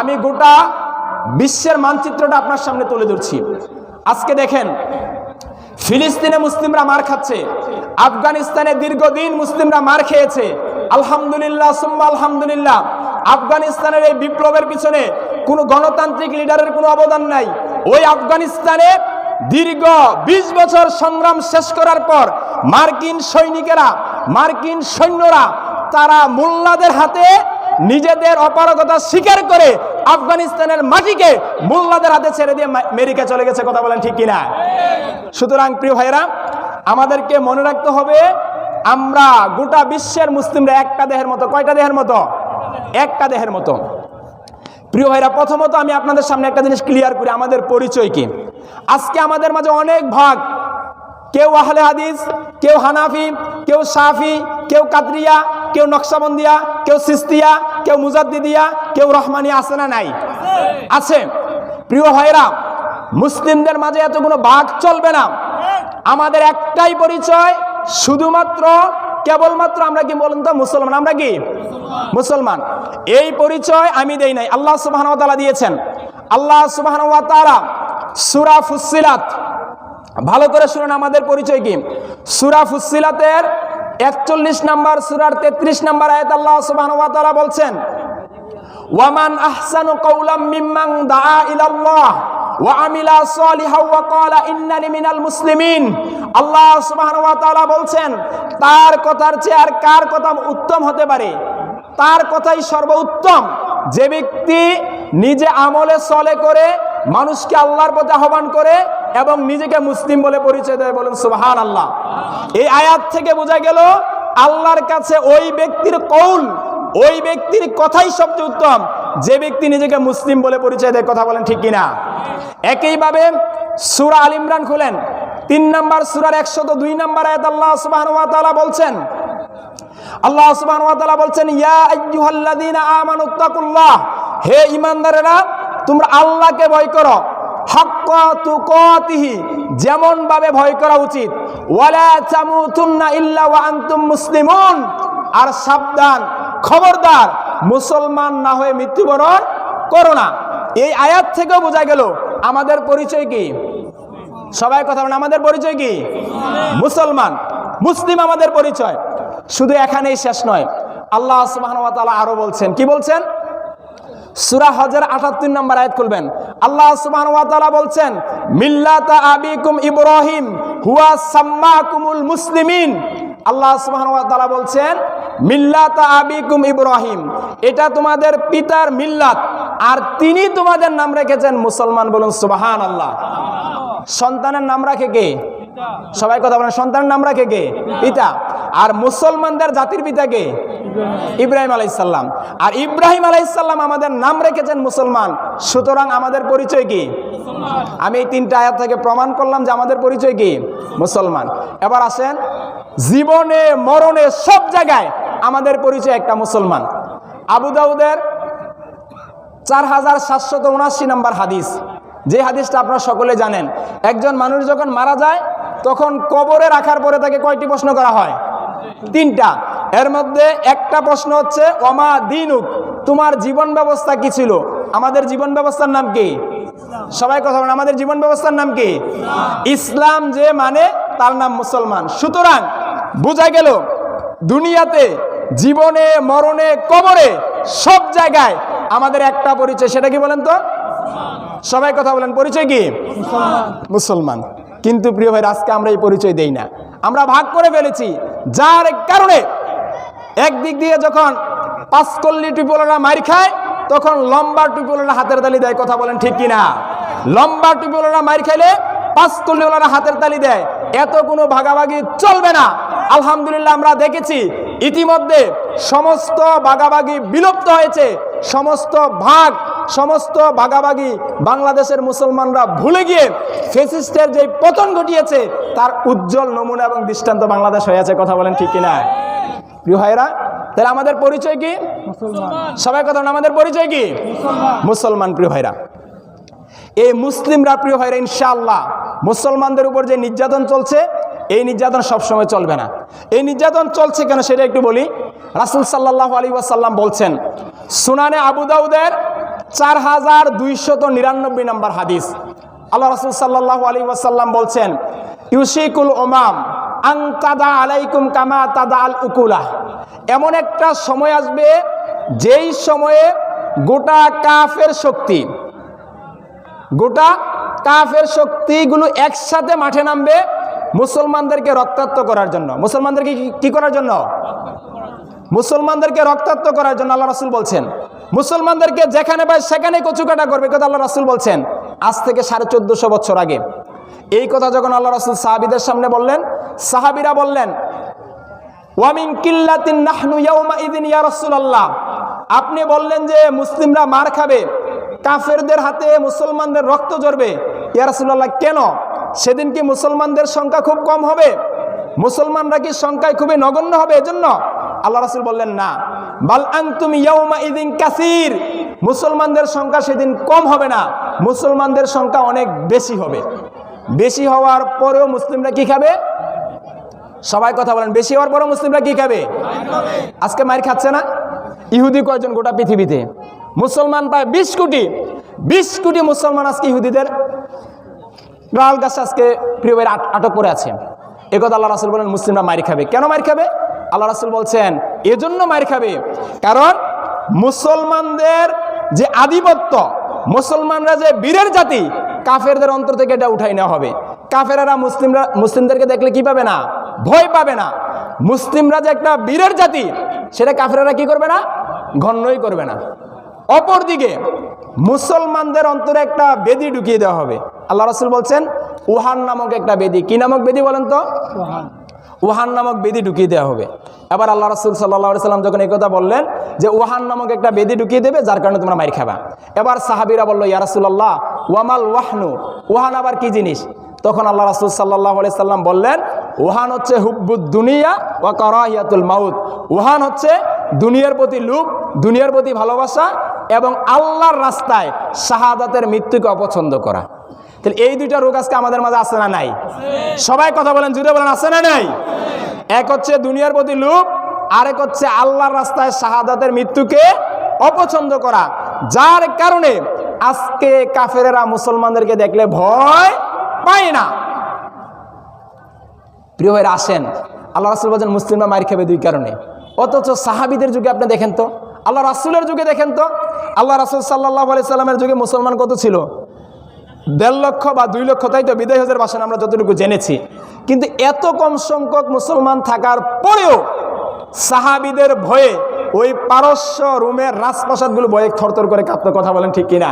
আমি গোটা বিশ্বের মানচিত্রটা আপনার সামনে তুলে ধরছি। আজকে দেখেন, ফিলিস্তিনে মুসলিমরা মার খাচ্ছে, আফগানিস্তানে দীর্ঘদিন মুসলিমরা মার খেয়েছে। আলহামদুলিল্লাহ সুম্মা আলহামদুলিল্লাহ, আফগানিস্তানের এই বিপ্লবের পিছনে কোনো গণতান্ত্রিক লিডারের কোনো অবদান নাই। ওই আফগানিস্তানে দীর্ঘ 20 বছর সংগ্রাম শেষ করার পর মার্কিন সৈন্যরা তারা মোল্লাদের হাতে নিজেদের অপারগতা স্বীকার করে আফগানিস্তানের মাটিকে মোল্লাদের হাতে ছেড়ে দিয়ে আমেরিকা চলে গেছে। কথা বলেন ঠিক কিনা? সুতরাং প্রিয় ভাইরা, আমাদেরকে মনে রাখতে হবে, আমরা গোটা বিশ্বের মুসলিমরা একটা দেহের মতো। কয়টা দেহের মতো? একটা দেহের মতো। প্রিয় ভাইরা, প্রথমত আমি আপনাদের সামনে একটা জিনিস ক্লিয়ার করি, আমাদের পরিচয় কি। আজকে আমাদের মাঝে অনেক ভাগ, কেউ আহলে হাদিস, কেউ হানাফি, কেউ শাফি, কেউ কাদরিয়া, কেউ নকশবন্দিয়া, কেউ সিস্তিয়া, কেউ মুজাদ্দিদিয়া, কেউ রহমানিয়া। আছে না নাই? আছে। প্রিয় ভাইরা, মুসলিমদের মাঝে এতগুলো ভাগ চলবে না। আমাদের একটাই পরিচয়, শুধুমাত্র কেবলমাত্র আমরা কি বলুন তো? মুসলমান। আমরা কি মুসলমান? এই পরিচয় আমি দেই নাই, আল্লাহ সুবহানাহু ওয়া তাআলা দিয়েছেন। আল্লাহ সুবহানাহু ওয়া তাআলা সূরা ফুসসিলাত, ভালো করে শুনুন আমাদের পরিচয় কি। সূরা ফুসসিলাতের 41 নম্বর সূরার 33 নম্বর আয়াত আল্লাহ সুবহানাহু ওয়া তাআলা বলছেন, ওয়ামান আহসানু কাওলাম মিম্মান দাআ ইলাল্লাহ ওয়া আমিলা সালিহান ওয়া ক্বালা ইন্নানি মিনাল মুসলিমিন। আল্লাহ সুবহানাহু ওয়া তাআলা বলছেন, তার কথার চেয়ে আর কার কথা উত্তম হতে পারে? তার কথাই সর্বোত্তম, যে ব্যক্তি নিজে আমলে চলে করে মানুষকে আল্লাহর পথে আহ্বান করে এবং নিজেকে মুসলিম বলে পরিচয় দেয়। বলেন সুবহানাল্লাহ। এই আয়াত থেকে বোঝা গেল আল্লাহর কাছে ওই ব্যক্তির কৌল, ওই ব্যক্তির কথাই সবচেয়ে উত্তম যে ব্যক্তি নিজেকে মুসলিম বলে পরিচয় দেয়। কথা বলেন ঠিক কিনা? একইভাবে সূরা আল ইমরান খুলেন, 3 নম্বর সূরার 102 নম্বর আয়াত আল্লাহ সুবহানাহু ওয়া তাআলা বলছেন, আল্লাহ সুবহানাহু ওয়া তাআলা বলছেন, ইয়া আইয়ুহাল্লাযীনা আমানুত্তাকুল্লাহ, হে ঈমানদারেরা তোমরা আল্লাহকে ভয় করো, হাক্কা তুকাতিহি, যেমন ভাবে ভয় করা উচিত, ওয়ালা তামুতুন্না ইল্লা ওয়া আনতুম মুসলিমুন, আর সাবধান, খবরদার মুসলমান না হয়ে মৃত্যুবরণ করো না। এই আয়াত থেকেও বোঝা গেল আমাদের পরিচয় কি। সবাই কথা বলেন, আমাদের পরিচয় কি? মুসলমান, মুসলিম আমাদের পরিচয়। শুধু এখানেই শেষ নয়, আল্লাহ সুবহানাহু ওয়া তাআলা আরো বলছেন। কি বলছেন? সূরা হজের 78 নম্বর আয়াত খুলবেন, আল্লাহ সুবহানাহু ওয়া তাআলা বলছেন, মিল্লাতা আবিকুম ইব্রাহিম হুয়া সাম্মাকুমুল মুসলিমিন। আল্লাহ সুবহানাহু ওয়া তাআলা বলছেন, মিল্লাতা আবিকুম ইব্রাহিম, এটা তোমাদের পিতার মিল্লাত, আর তিনি তোমাদের নাম রেখেছেন মুসলমান। বলুন সুবহানাল্লাহ। সন্তানের নাম রাখে কে? সবাই কথা বলেন, সন্তানের নাম রাখে কে? পিতা। আর মুসলমানদের জাতির পিতা কে? ইব্রাহিম আলাইহিস সালাম। আর ইব্রাহিম আলাইহিস সালাম আমাদের নাম রেখেছেন মুসলমান। সুতরাং আমাদের পরিচয় কি? আমি এই 3টা আয়াত থেকে প্রমাণ করলাম যে আমাদের পরিচয় কি? মুসলমান। এবার আসেন, জীবনে মরণে সব জায়গায় আমাদের পরিচয় একটা মুসলমান। আবু দাউদের 4779 নম্বর হাদিস, যে হাদিসটা আপনারা সকলে জানেন, একজন মানুষ যখন মারা যায় তখন কবরে রাখার পরে তাকে কয়টি প্রশ্ন করা হয়? 3টা। এর মধ্যে একটা প্রশ্ন হচ্ছে, ওমা দিনুক, তোমার জীবন ব্যবস্থা কি ছিল? আমাদের জীবন ব্যবস্থার নাম কি? সবাই কথা বলেন, আমাদের জীবন ব্যবস্থার নাম কি? ইসলাম। যে মানে তার নাম মুসলমান। সুতরাং বোঝা গেল দুনিয়াতে জীবনে মরণে কবরে সব জায়গায় আমাদের একটা পরিচয়। সেটা কি বলেন তো? সবাই কথা বলেন, পরিচয় কি? মুসলমান। কিন্তু প্রিয় ভাই, আজকে আমরা এই পরিচয় দেই না, আমরা ভাগ করে ফেলেছি। যার কারণে একদিক দিয়ে যখন 5 কল্লি টুপিওয়ালারা মার খায়, তখন লম্বা টুপিওয়ালারা হাতের তালি দেয়। কথা বলেন ঠিক কিনা? লম্বা টুপিওয়ালারা মার খাইলে 5 কল্লিওয়ালারা হাতের তালি দেয়। এত কোনো ভাগাভাগি চলবে না। আলহামদুলিল্লাহ আমরা দেখেছি ইতিমধ্যে সমস্ত ভাগাভাগি বিলুপ্ত হয়েছে। সমস্ত ভাগাভাগি বাংলাদেশের মুসলমানরা ভুলে গিয়ে ফ্যাসিস্টের যে পতন ঘটিয়েছে তার উজ্জ্বল নমুনা এবং দৃষ্টান্ত বাংলাদেশ হয়েছে। কথা বলেন ঠিক কিনা? প্রিয় ভাইরা, তাহলে আমাদের পরিচয় কি? মুসলমান। সবাই কথা বলেন, আমাদের পরিচয় কি? মুসলমান। প্রিয় ভাইরা, এই মুসলিমরা, প্রিয় ভাইরা, ইনশাআল্লাহ মুসলমানদের উপর যে নির্যাতন চলছে, এই নির্যাতন সবসময় চলবে না। এই নির্যাতন চলছে কেন সেটা একটু বলি। রাসূল সাল্লাল্লাহু আলাইহি ওয়াসাল্লাম বলছেন, সুনানে আবু দাউদের 4299 নম্বর হাদিস। আল্লাহ রাসূল সাল্লাল্লাহু আলাইহি ওয়াসাল্লাম বলছেন, ইউশিকুল উমাম আন তাদা আলাইকুম কামা তাদাল উকুলা। এমন একটা সময় আসবে যেই সময়ে গোটা কাফের শক্তিগুলো একসাথে মাঠে নামবে মুসলমানদেরকে রক্তাক্ত করার জন্য। মুসলমানদেরকে কি করার জন্য? মুসলমানদেরকে রক্তাক্ত করার জন্য। আল্লাহ রাসূল বলছেন মুসলমানদেরকে যেখানে পায় সেখানে কচুকাটা করবে, কথা আল্লাহ রাসূল বলছেন আজ থেকে 1450 বছর আগে। এই কথা যখন আল্লাহ রাসূল সাহাবীদের সামনে বললেন, সাহাবীরা বললেন, ওয়া মিন কিল্লাতিন নাহনু ইয়াউমা ইযিন ইয়া রাসূলুল্লাহ। আপনি বললেন যে মুসলিমরা মার খাবে, কাফেরদের হাতে মুসলমানদের রক্ত ঝরবে, ইয়া রাসূলুল্লাহ কেন? সেদিন কি মুসলমানদের সংখ্যা খুব কম হবে? মুসলমানরা কি সংখ্যায় খুবই নগণ্য হবে এজন্য? আল্লাহ রাসূল বললেন না, বাল আনতুম ইয়াউমা ইযিন কাসীর। মুসলমানদের সংখ্যা সেদিন কম হবে না, মুসলমানদের সংখ্যা অনেক বেশি হবে। বেশি হওয়ার পরেও মুসলিমরা কি খাবে? সবাই কথা বলেন, বেশি হওয়ার পরেও মুসলিমরা কি খাবে? আজকে মার খাচ্ছে না? ইহুদি কয়জন গোটা পৃথিবীতে? মুসলমান প্রায় 20 কোটি। 20 কোটি মুসলমান আজকে ইহুদিদের গাল গাছে আজকে প্রিয় ভাইয়ের আটক করে আছে। একথা আল্লাহ রাসূল বলেন মুসলিমরা মার খাবে। কেন মার খাবে? আল্লাহ রাসূল বলছেন এজন্য মার খাবে কারণ মুসলমানদের যে আধিপত্য, মুসলমানরা যে বীরের জাতি, কাফেরদের অন্তর থেকে এটা উঠাই নেওয়া হবে। কাফেরেরা মুসলিমদেরকে দেখলে কি পাবে না? ভয় পাবে না। মুসলিমরা যে একটা বীরের জাতি সেটা কাফেরেরা কি করবে না? গণ্যই করবে না। অপরদিকে মুসলমানদের অন্তরে একটা বেদি ঢুকিয়ে দেওয়া হবে। আল্লাহ রাসূল বলছেন উহান নামক একটা বেদি। কি নামক বেদি বলেন তো? উহান নামক বেদি ঢুকিয়ে দেওয়া হবে। এবার আল্লাহ রাসূল সাল্লাল্লাহু আলাইহি সাল্লাম যখন এই কথা বললেন যে উহান নামক একটা বেদি ঢুকিয়ে দেবে যার কারণে তোমরা মার খাবা, এবার সাহাবীরা বলল ইয়া রাসূলুল্লাহ ওয়ামাল ওয়াহনু, উহান আবার কি জিনিস? তখন আল্লাহ রাসূল সাল্লাল্লাহু আলাইহি সাল্লাম বললেন উহান হচ্ছে হুব্বুদ দুনিয়া ওয়া কারাহিয়াতুল মাউত। উহান হচ্ছে দুনিয়ার প্রতি লোভ, দুনিয়ার প্রতি ভালোবাসা এবং আল্লাহর রাস্তায় শাহাদাতের মৃত্যুকে অপছন্দ করা। তাহলে এই দুইটা রোগ আজকে আমাদের মাঝে আছে না নাই? সবাই কথা বলেন, জুড়ে বলেন, আছে না নাই? এক হচ্ছে দুনিয়ার প্রতি লোভ, আরেক হচ্ছে আল্লাহর রাস্তায় শাহাদাতের মৃত্যুকে অপছন্দ করা, যার কারণে আজকে কাফেরেরা মুসলমানদেরকে দেখলে ভয় পায় না। প্রিয় ভাইরা আসেন, আল্লাহ রাসূল বলেন মুসলিমরা মার খাবে দুই কারণে। অথচ সাহাবীদের যুগে আপনি দেখেন তো, আল্লাহ রাসূলের যুগে দেখেন তো, আল্লাহ রাসূল সাল্লাল্লাহু আলাইহি সাল্লামের যুগে মুসলমান কত ছিল? 1.5 লক্ষ বা 2 লক্ষ, তাই তো বিদায় হজের ভাষণ আমরা যতটুকু জেনেছি। কিন্তু এত কম সংখ্যক মুসলমান থাকার পরেও সাহাবীদের ভয়ে ওই পারস্য রোমের রাজপ্রাসাদগুলো ভয়ে থরথর করে কাঁপতো, কথা বলেন ঠিক কিনা?